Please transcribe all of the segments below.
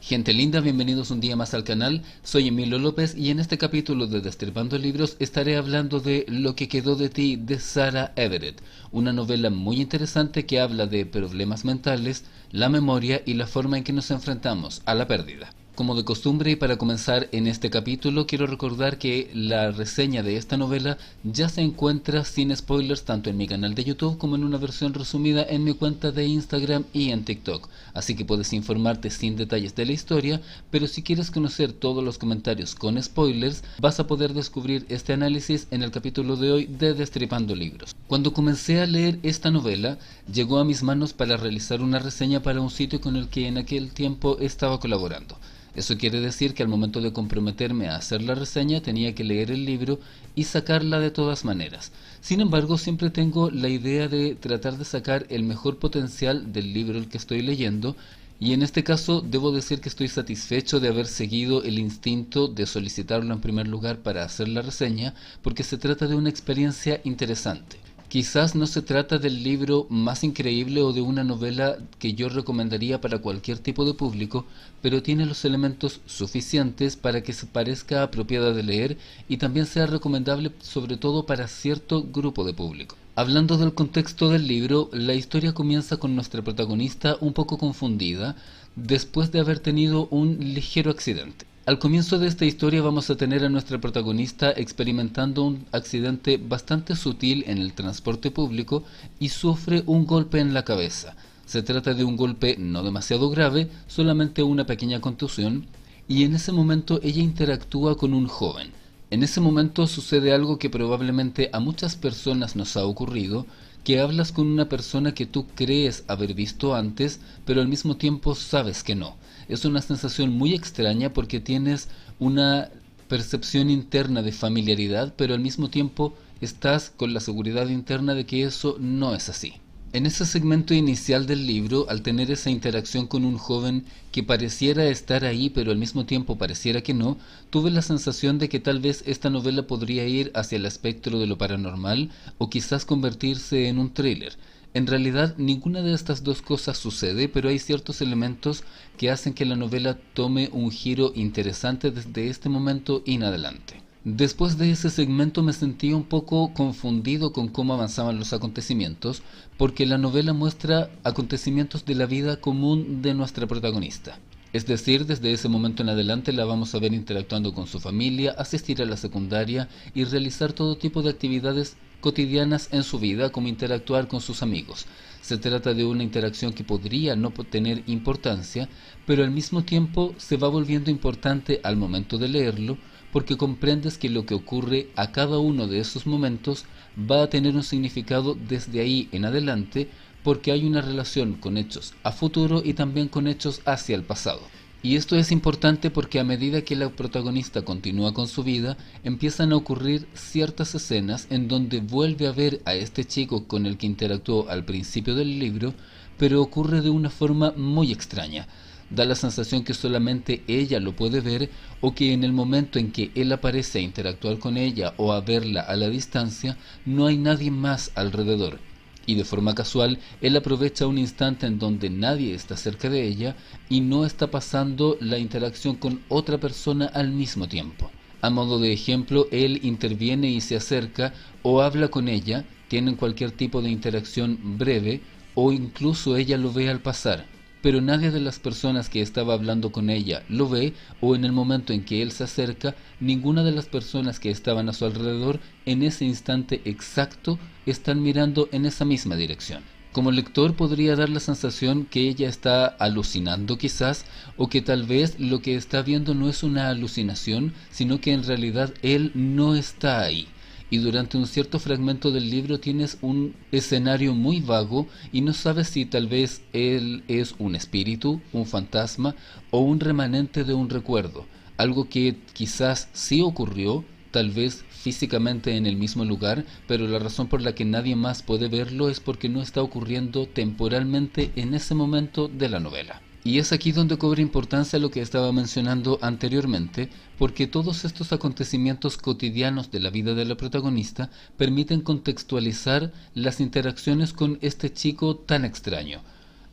Gente linda, bienvenidos un día más al canal. Soy Emilio López y en este capítulo de Destripando Libros estaré hablando de Lo que quedó de ti de Sarah Everett, una novela muy interesante que habla de problemas mentales, la memoria y la forma en que nos enfrentamos a la pérdida. Como de costumbre y para comenzar en este capítulo, quiero recordar que la reseña de esta novela ya se encuentra sin spoilers tanto en mi canal de YouTube como en una versión resumida en mi cuenta de Instagram y en TikTok. Así que puedes informarte sin detalles de la historia, pero si quieres conocer todos los comentarios con spoilers, vas a poder descubrir este análisis en el capítulo de hoy de Destripando Libros. Cuando comencé a leer esta novela, llegó a mis manos para realizar una reseña para un sitio con el que en aquel tiempo estaba colaborando. Eso quiere decir que al momento de comprometerme a hacer la reseña tenía que leer el libro y sacarla de todas maneras. Sin embargo, siempre tengo la idea de tratar de sacar el mejor potencial del libro el que estoy leyendo, y en este caso debo decir que estoy satisfecho de haber seguido el instinto de solicitarlo en primer lugar para hacer la reseña, porque se trata de una experiencia interesante. Quizás no se trata del libro más increíble o de una novela que yo recomendaría para cualquier tipo de público, pero tiene los elementos suficientes para que se parezca apropiada de leer y también sea recomendable sobre todo para cierto grupo de público. Hablando del contexto del libro, la historia comienza con nuestra protagonista un poco confundida después de haber tenido un ligero accidente. Al comienzo de esta historia vamos a tener a nuestra protagonista experimentando un accidente bastante sutil en el transporte público y sufre un golpe en la cabeza. Se trata de un golpe no demasiado grave, solamente una pequeña contusión, y en ese momento ella interactúa con un joven. En ese momento sucede algo que probablemente a muchas personas nos ha ocurrido, que hablas con una persona que tú crees haber visto antes, pero al mismo tiempo sabes que no. Es una sensación muy extraña porque tienes una percepción interna de familiaridad, pero al mismo tiempo estás con la seguridad interna de que eso no es así. En ese segmento inicial del libro, al tener esa interacción con un joven que pareciera estar ahí pero al mismo tiempo pareciera que no, tuve la sensación de que tal vez esta novela podría ir hacia el espectro de lo paranormal o quizás convertirse en un thriller. En realidad ninguna de estas dos cosas sucede, pero hay ciertos elementos que hacen que la novela tome un giro interesante desde este momento en adelante. Después de ese segmento me sentí un poco confundido con cómo avanzaban los acontecimientos, porque la novela muestra acontecimientos de la vida común de nuestra protagonista. Es decir, desde ese momento en adelante la vamos a ver interactuando con su familia, asistir a la secundaria y realizar todo tipo de actividades cotidianas en su vida, como interactuar con sus amigos. Se trata de una interacción que podría no tener importancia, pero al mismo tiempo se va volviendo importante al momento de leerlo, porque comprendes que lo que ocurre a cada uno de esos momentos va a tener un significado desde ahí en adelante, porque hay una relación con hechos a futuro y también con hechos hacia el pasado. Y esto es importante porque a medida que la protagonista continúa con su vida, empiezan a ocurrir ciertas escenas en donde vuelve a ver a este chico con el que interactuó al principio del libro, pero ocurre de una forma muy extraña. Da la sensación que solamente ella lo puede ver, o que en el momento en que él aparece a interactuar con ella o a verla a la distancia, no hay nadie más alrededor. Y de forma casual, él aprovecha un instante en donde nadie está cerca de ella y no está pasando la interacción con otra persona al mismo tiempo. A modo de ejemplo, él interviene y se acerca o habla con ella, tienen cualquier tipo de interacción breve, o incluso ella lo ve al pasar. Pero nadie de las personas que estaba hablando con ella lo ve, o en el momento en que él se acerca, ninguna de las personas que estaban a su alrededor en ese instante exacto están mirando en esa misma dirección. Como lector podría dar la sensación que ella está alucinando quizás, o que tal vez lo que está viendo no es una alucinación, sino que en realidad él no está ahí. Y durante un cierto fragmento del libro tienes un escenario muy vago y no sabes si tal vez él es un espíritu, un fantasma o un remanente de un recuerdo, algo que quizás sí ocurrió, tal vez físicamente en el mismo lugar, pero la razón por la que nadie más puede verlo es porque no está ocurriendo temporalmente en ese momento de la novela. Y es aquí donde cobra importancia lo que estaba mencionando anteriormente, porque todos estos acontecimientos cotidianos de la vida de la protagonista permiten contextualizar las interacciones con este chico tan extraño.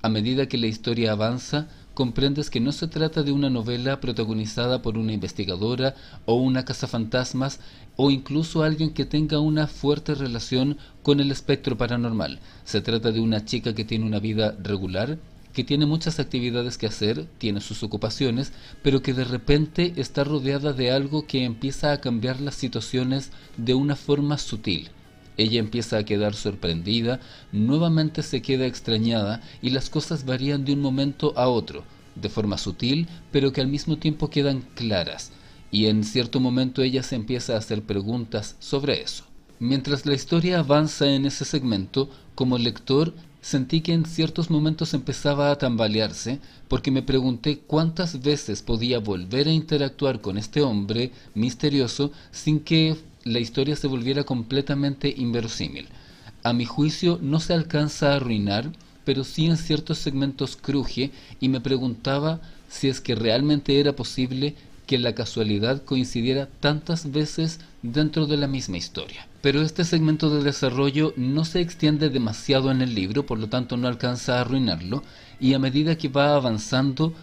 A medida que la historia avanza, comprendes que no se trata de una novela protagonizada por una investigadora o una cazafantasmas o incluso alguien que tenga una fuerte relación con el espectro paranormal. Se trata de una chica que tiene una vida regular, que tiene muchas actividades que hacer, tiene sus ocupaciones, pero que de repente está rodeada de algo que empieza a cambiar las situaciones de una forma sutil. Ella empieza a quedar sorprendida, nuevamente se queda extrañada y las cosas varían de un momento a otro, de forma sutil, pero que al mismo tiempo quedan claras. Y en cierto momento ella se empieza a hacer preguntas sobre eso. Mientras la historia avanza en ese segmento, como lector, sentí que en ciertos momentos empezaba a tambalearse porque me pregunté cuántas veces podía volver a interactuar con este hombre misterioso sin que la historia se volviera completamente inverosímil. A mi juicio no se alcanza a arruinar, pero sí en ciertos segmentos cruje y me preguntaba si es que realmente era posible que la casualidad coincidiera tantas veces dentro de la misma historia. Pero este segmento de desarrollo no se extiende demasiado en el libro, por lo tanto no alcanza a arruinarlo, y a medida que va avanzando,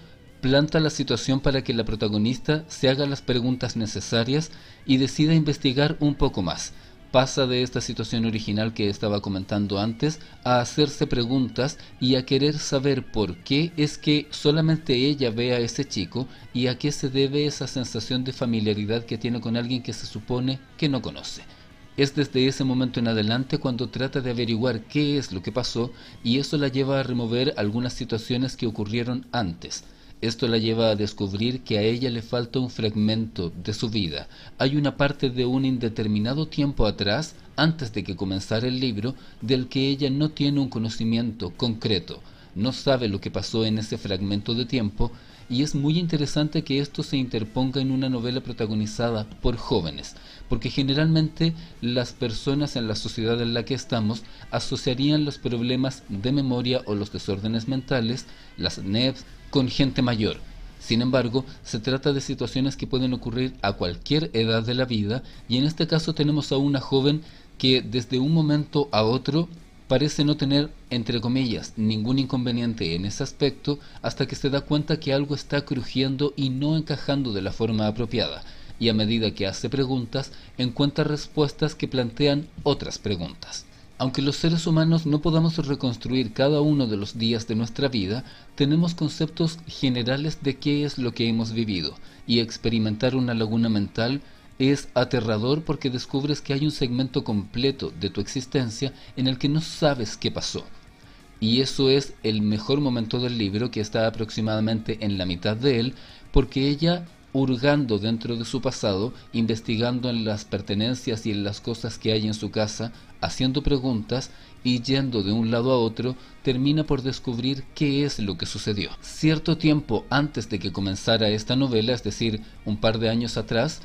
planta la situación para que la protagonista se haga las preguntas necesarias y decida investigar un poco más. Pasa de esta situación original que estaba comentando antes a hacerse preguntas y a querer saber por qué es que solamente ella ve a ese chico y a qué se debe esa sensación de familiaridad que tiene con alguien que se supone que no conoce. Es desde ese momento en adelante cuando trata de averiguar qué es lo que pasó y eso la lleva a remover algunas situaciones que ocurrieron antes. Esto la lleva a descubrir que a ella le falta un fragmento de su vida. Hay una parte de un indeterminado tiempo atrás, antes de que comenzara el libro, del que ella no tiene un conocimiento concreto. No sabe lo que pasó en ese fragmento de tiempo, y es muy interesante que esto se interponga en una novela protagonizada por jóvenes, porque generalmente las personas en la sociedad en la que estamos asociarían los problemas de memoria o los desórdenes mentales, las NEPs, con gente mayor. Sin embargo, se trata de situaciones que pueden ocurrir a cualquier edad de la vida y en este caso tenemos a una joven que desde un momento a otro parece no tener, entre comillas, ningún inconveniente en ese aspecto hasta que se da cuenta que algo está crujiendo y no encajando de la forma apropiada, y a medida que hace preguntas, encuentra respuestas que plantean otras preguntas. Aunque los seres humanos no podamos reconstruir cada uno de los días de nuestra vida, tenemos conceptos generales de qué es lo que hemos vivido, y experimentar una laguna mental es aterrador porque descubres que hay un segmento completo de tu existencia en el que no sabes qué pasó. Y eso es el mejor momento del libro, que está aproximadamente en la mitad de él, porque ella, hurgando dentro de su pasado, investigando en las pertenencias y en las cosas que hay en su casa, haciendo preguntas y yendo de un lado a otro, termina por descubrir qué es lo que sucedió. Cierto tiempo antes de que comenzara esta novela, es decir, un par de años atrás,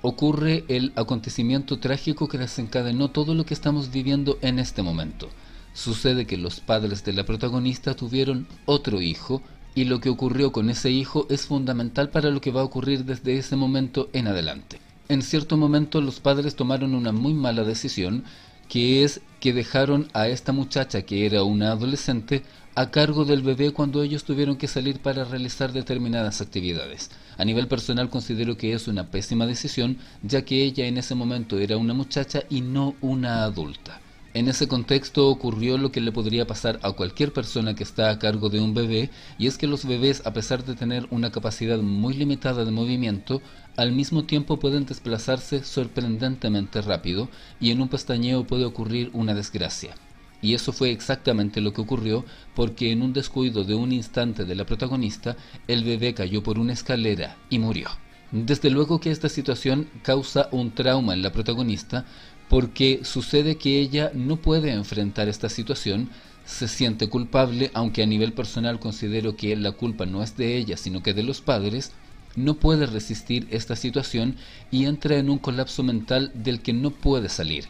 ocurre el acontecimiento trágico que desencadenó todo lo que estamos viviendo en este momento. Sucede que los padres de la protagonista tuvieron otro hijo, y lo que ocurrió con ese hijo es fundamental para lo que va a ocurrir desde ese momento en adelante. En cierto momento los padres tomaron una muy mala decisión, que es que dejaron a esta muchacha, que era una adolescente, a cargo del bebé cuando ellos tuvieron que salir para realizar determinadas actividades. A nivel personal considero que es una pésima decisión, ya que ella en ese momento era una muchacha y no una adulta. En ese contexto ocurrió lo que le podría pasar a cualquier persona que está a cargo de un bebé, y es que los bebés, a pesar de tener una capacidad muy limitada de movimiento, al mismo tiempo pueden desplazarse sorprendentemente rápido, y en un pestañeo puede ocurrir una desgracia. Y eso fue exactamente lo que ocurrió, porque en un descuido de un instante de la protagonista, el bebé cayó por una escalera y murió. Desde luego que esta situación causa un trauma en la protagonista, porque sucede que ella no puede enfrentar esta situación, se siente culpable, aunque a nivel personal considero que la culpa no es de ella, sino que de los padres. No puede resistir esta situación y entra en un colapso mental del que no puede salir.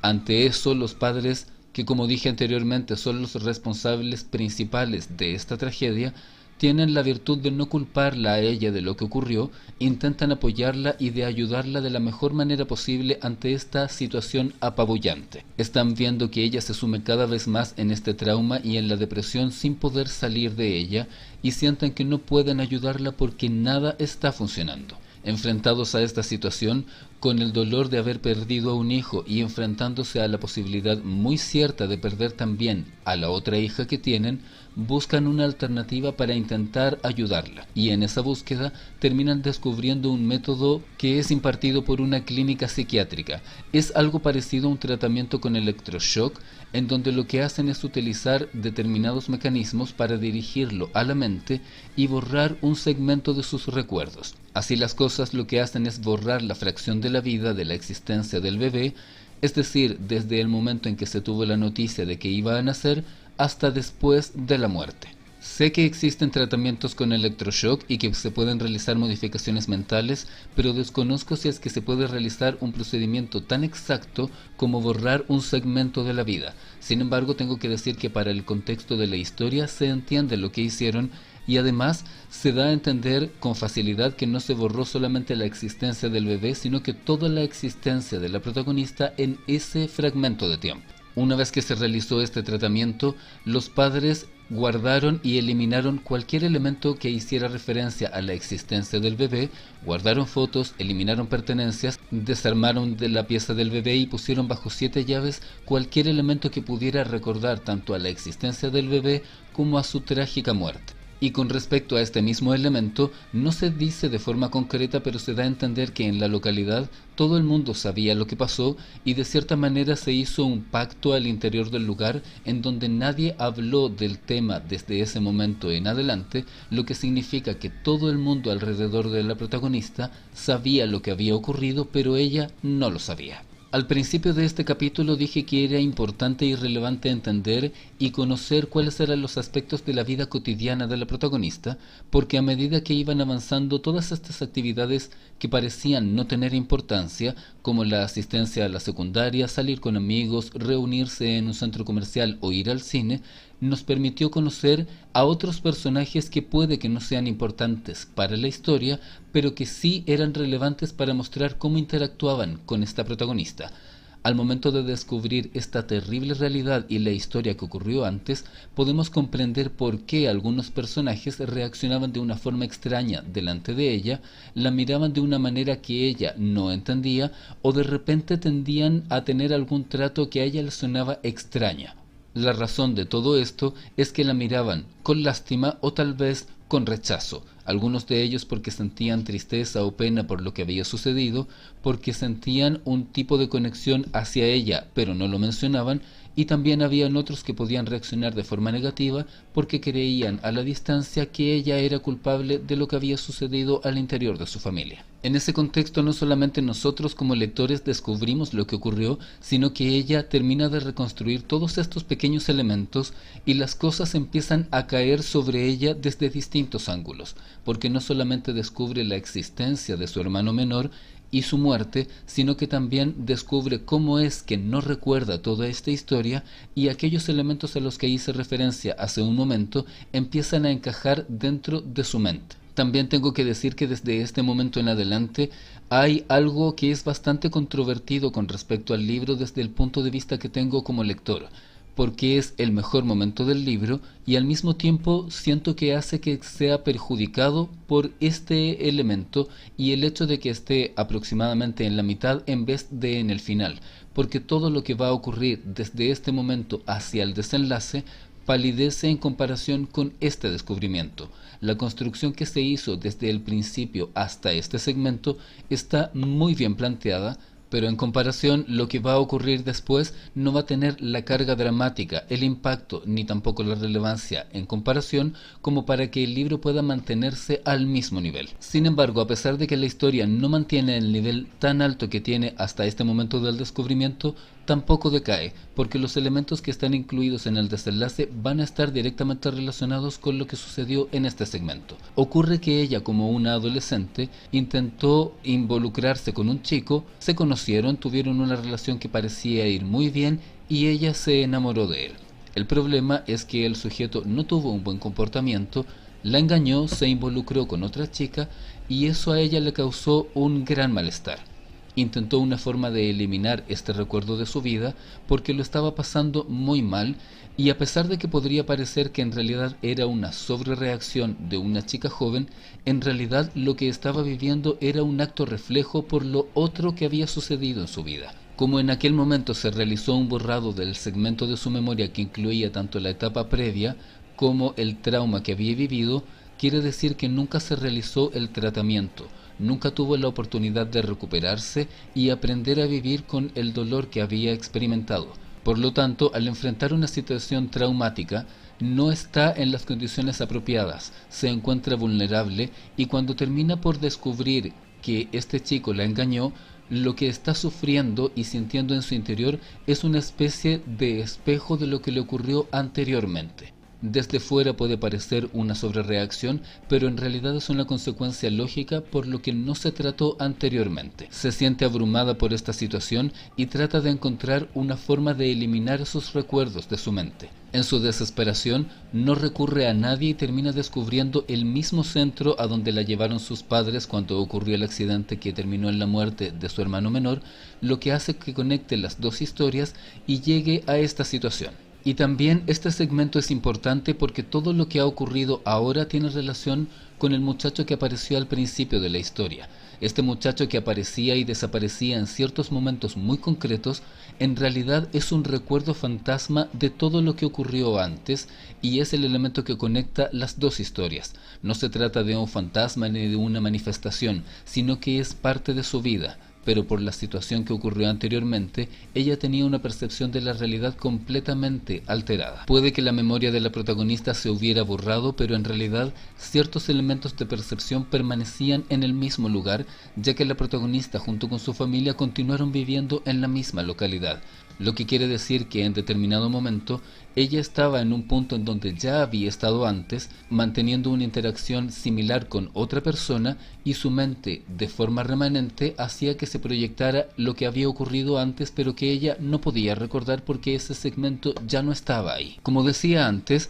Ante eso, los padres, que como dije anteriormente son los responsables principales de esta tragedia, tienen la virtud de no culparla a ella de lo que ocurrió, intentan apoyarla y de ayudarla de la mejor manera posible ante esta situación apabullante. Están viendo que ella se sume cada vez más en este trauma y en la depresión sin poder salir de ella, y sienten que no pueden ayudarla porque nada está funcionando. Enfrentados a esta situación, con el dolor de haber perdido a un hijo y enfrentándose a la posibilidad muy cierta de perder también a la otra hija que tienen, buscan una alternativa para intentar ayudarla, y en esa búsqueda terminan descubriendo un método que es impartido por una clínica psiquiátrica. Es algo parecido a un tratamiento con electroshock, en donde lo que hacen es utilizar determinados mecanismos para dirigirlo a la mente y borrar un segmento de sus recuerdos. Así las cosas, lo que hacen es borrar la fracción de la vida de la existencia del bebé, es decir, desde el momento en que se tuvo la noticia de que iba a nacer hasta después de la muerte. Sé que existen tratamientos con electroshock y que se pueden realizar modificaciones mentales, pero desconozco si es que se puede realizar un procedimiento tan exacto como borrar un segmento de la vida. Sin embargo, tengo que decir que para el contexto de la historia se entiende lo que hicieron, y además se da a entender con facilidad que no se borró solamente la existencia del bebé, sino que toda la existencia de la protagonista en ese fragmento de tiempo. Una vez que se realizó este tratamiento, los padres guardaron y eliminaron cualquier elemento que hiciera referencia a la existencia del bebé, guardaron fotos, eliminaron pertenencias, desarmaron de la pieza del bebé y pusieron bajo 7 llaves cualquier elemento que pudiera recordar tanto a la existencia del bebé como a su trágica muerte. Y con respecto a este mismo elemento, no se dice de forma concreta, pero se da a entender que en la localidad todo el mundo sabía lo que pasó, y de cierta manera se hizo un pacto al interior del lugar en donde nadie habló del tema desde ese momento en adelante, lo que significa que todo el mundo alrededor de la protagonista sabía lo que había ocurrido, pero ella no lo sabía. Al principio de este capítulo dije que era importante y relevante entender y conocer cuáles eran los aspectos de la vida cotidiana de la protagonista, porque a medida que iban avanzando todas estas actividades que parecían no tener importancia, como la asistencia a la secundaria, salir con amigos, reunirse en un centro comercial o ir al cine, nos permitió conocer a otros personajes que puede que no sean importantes para la historia, pero que sí eran relevantes para mostrar cómo interactuaban con esta protagonista. Al momento de descubrir esta terrible realidad y la historia que ocurrió antes, podemos comprender por qué algunos personajes reaccionaban de una forma extraña delante de ella, la miraban de una manera que ella no entendía, o de repente tendían a tener algún trato que a ella le sonaba extraña. La razón de todo esto es que la miraban con lástima o tal vez con rechazo, algunos de ellos porque sentían tristeza o pena por lo que había sucedido, porque sentían un tipo de conexión hacia ella pero no lo mencionaban, y también habían otros que podían reaccionar de forma negativa porque creían a la distancia que ella era culpable de lo que había sucedido al interior de su familia. En ese contexto no solamente nosotros como lectores descubrimos lo que ocurrió, sino que ella termina de reconstruir todos estos pequeños elementos y las cosas empiezan a caer sobre ella desde distintos ángulos, porque no solamente descubre la existencia de su hermano menor y su muerte, sino que también descubre cómo es que no recuerda toda esta historia, y aquellos elementos a los que hice referencia hace un momento empiezan a encajar dentro de su mente. También tengo que decir que desde este momento en adelante hay algo que es bastante controvertido con respecto al libro desde el punto de vista que tengo como lector, porque es el mejor momento del libro y al mismo tiempo siento que hace que sea perjudicado por este elemento y el hecho de que esté aproximadamente en la mitad en vez de en el final, porque todo lo que va a ocurrir desde este momento hacia el desenlace palidece en comparación con este descubrimiento. La construcción que se hizo desde el principio hasta este segmento está muy bien planteada, pero en comparación lo que va a ocurrir después no va a tener la carga dramática, el impacto, ni tampoco la relevancia en comparación como para que el libro pueda mantenerse al mismo nivel. Sin embargo, a pesar de que la historia no mantiene el nivel tan alto que tiene hasta este momento del descubrimiento, tampoco decae, porque los elementos que están incluidos en el desenlace van a estar directamente relacionados con lo que sucedió en este segmento. Ocurre que ella, como una adolescente, intentó involucrarse con un chico, se conocieron, tuvieron una relación que parecía ir muy bien y ella se enamoró de él. El problema es que el sujeto no tuvo un buen comportamiento, La engañó, se involucró con otra chica y eso a ella le causó un gran malestar. Intentó una forma de eliminar este recuerdo de su vida porque lo estaba pasando muy mal, y a pesar de que podría parecer que en realidad era una sobrereacción de una chica joven, en realidad lo que estaba viviendo era un acto reflejo por lo otro que había sucedido en su vida. Como en aquel momento se realizó un borrado del segmento de su memoria que incluía tanto la etapa previa como el trauma que había vivido, quiere decir que nunca se realizó el tratamiento, nunca tuvo la oportunidad de recuperarse y aprender a vivir con el dolor que había experimentado. Por lo tanto, al enfrentar una situación traumática, no está en las condiciones apropiadas, se encuentra vulnerable, y cuando termina por descubrir que este chico la engañó, lo que está sufriendo y sintiendo en su interior es una especie de espejo de lo que le ocurrió anteriormente. Desde fuera puede parecer una sobrereacción, pero en realidad es una consecuencia lógica por lo que no se trató anteriormente. Se siente abrumada por esta situación y trata de encontrar una forma de eliminar esos recuerdos de su mente. En su desesperación, no recurre a nadie y termina descubriendo el mismo centro a donde la llevaron sus padres cuando ocurrió el accidente que terminó en la muerte de su hermano menor, lo que hace que conecte las dos historias y llegue a esta situación. Y también este segmento es importante porque todo lo que ha ocurrido ahora tiene relación con el muchacho que apareció al principio de la historia. Este muchacho que aparecía y desaparecía en ciertos momentos muy concretos, en realidad es un recuerdo fantasma de todo lo que ocurrió antes, y es el elemento que conecta las dos historias. No se trata de un fantasma ni de una manifestación, sino que es parte de su vida. Pero por la situación que ocurrió anteriormente, ella tenía una percepción de la realidad completamente alterada. Puede que la memoria de la protagonista se hubiera borrado, pero en realidad ciertos elementos de percepción permanecían en el mismo lugar, ya que la protagonista junto con su familia continuaron viviendo en la misma localidad. Lo que quiere decir que en determinado momento ella estaba en un punto en donde ya había estado antes, manteniendo una interacción similar con otra persona, y su mente, de forma remanente, hacía que se proyectara lo que había ocurrido antes, pero que ella no podía recordar porque ese segmento ya no estaba ahí. Como decía antes,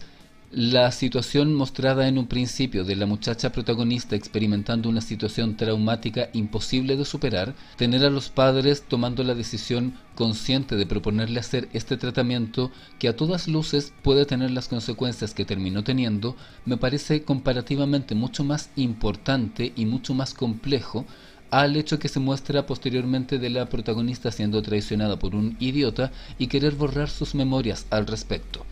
la situación mostrada en un principio de la muchacha protagonista experimentando una situación traumática imposible de superar, tener a los padres tomando la decisión consciente de proponerle hacer este tratamiento que a todas luces puede tener las consecuencias que terminó teniendo, me parece comparativamente mucho más importante y mucho más complejo al hecho que se muestra posteriormente de la protagonista siendo traicionada por un idiota y querer borrar sus memorias al respecto.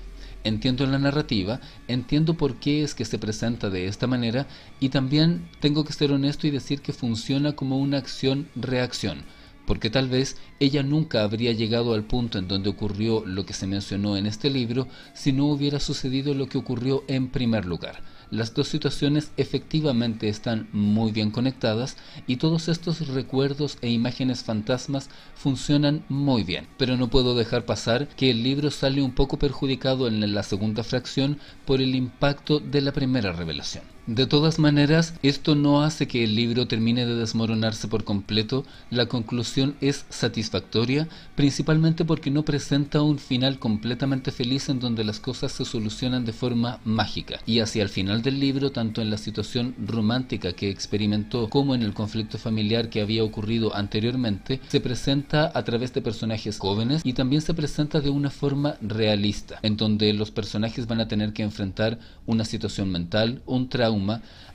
Entiendo la narrativa, entiendo por qué es que se presenta de esta manera, y también tengo que ser honesto y decir que funciona como una acción-reacción, porque tal vez ella nunca habría llegado al punto en donde ocurrió lo que se mencionó en este libro si no hubiera sucedido lo que ocurrió en primer lugar. Las dos situaciones efectivamente están muy bien conectadas y todos estos recuerdos e imágenes fantasmas funcionan muy bien. Pero no puedo dejar pasar que el libro sale un poco perjudicado en la segunda fracción por el impacto de la primera revelación. De todas maneras, esto no hace que el libro termine de desmoronarse por completo. La conclusión es satisfactoria, principalmente porque no presenta un final completamente feliz en donde las cosas se solucionan de forma mágica. Y hacia el final del libro, tanto en la situación romántica que experimentó como en el conflicto familiar que había ocurrido anteriormente, se presenta a través de personajes jóvenes y también se presenta de una forma realista, en donde los personajes van a tener que enfrentar una situación mental, un trauma,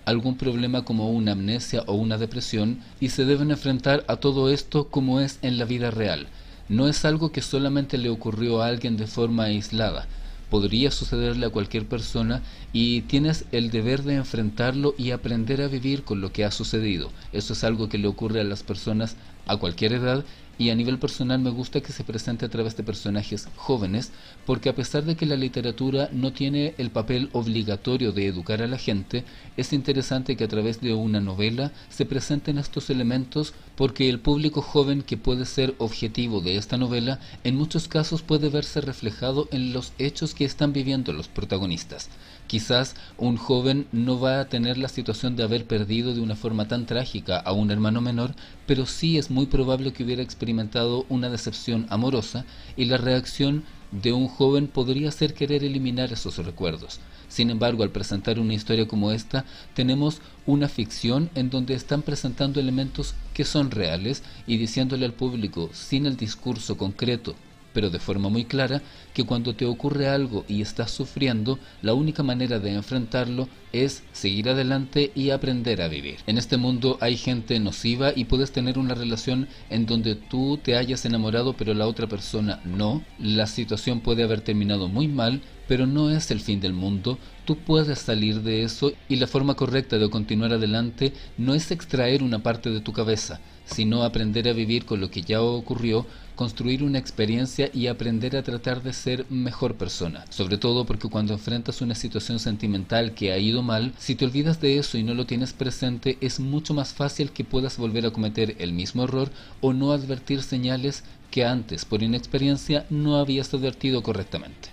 algún problema como una amnesia o una depresión, y se deben enfrentar a todo esto como es en la vida real. No es algo que solamente le ocurrió a alguien de forma aislada. Podría sucederle a cualquier persona y tienes el deber de enfrentarlo y aprender a vivir con lo que ha sucedido. Eso es algo que le ocurre a las personas a cualquier edad, y a nivel personal me gusta que se presente a través de personajes jóvenes, porque a pesar de que la literatura no tiene el papel obligatorio de educar a la gente, es interesante que a través de una novela se presenten estos elementos, porque el público joven que puede ser objetivo de esta novela en muchos casos puede verse reflejado en los hechos que están viviendo los protagonistas. Quizás un joven no va a tener la situación de haber perdido de una forma tan trágica a un hermano menor, pero sí es muy probable que hubiera experimentado una decepción amorosa, y la reacción de un joven podría ser querer eliminar esos recuerdos. Sin embargo, al presentar una historia como esta, tenemos una ficción en donde están presentando elementos que son reales y diciéndole al público, sin el discurso concreto, pero de forma muy clara, que cuando te ocurre algo y estás sufriendo, la única manera de enfrentarlo es seguir adelante y aprender a vivir. En este mundo hay gente nociva y puedes tener una relación en donde tú te hayas enamorado pero la otra persona no. La situación puede haber terminado muy mal, pero no es el fin del mundo. Tú puedes salir de eso y la forma correcta de continuar adelante no es extraer una parte de tu cabeza, sino aprender a vivir con lo que ya ocurrió, construir una experiencia y aprender a tratar de ser mejor persona. Sobre todo porque cuando enfrentas una situación sentimental que ha ido mal, si te olvidas de eso y no lo tienes presente, es mucho más fácil que puedas volver a cometer el mismo error o no advertir señales que antes, por inexperiencia, no habías advertido correctamente.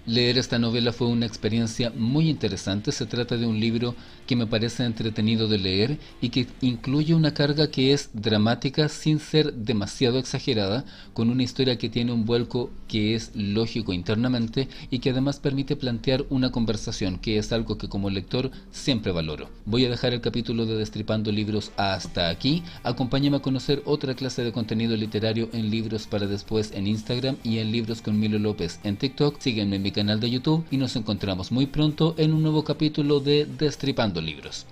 Leer esta novela fue una experiencia muy interesante. Se trata de un libro que me parece entretenido de leer y que incluye una carga que es dramática sin ser demasiado exagerada, con una historia que tiene un vuelco que es lógico internamente y que además permite plantear una conversación, que es algo que como lector siempre valoro. Voy a dejar el capítulo de Destripando Libros hasta aquí. Acompáñame a conocer otra clase de contenido literario en Libros para Después en Instagram y en Libros con Milo López en TikTok. Sígueme en mi canal de YouTube y nos encontramos muy pronto en un nuevo capítulo de Destripando Libros.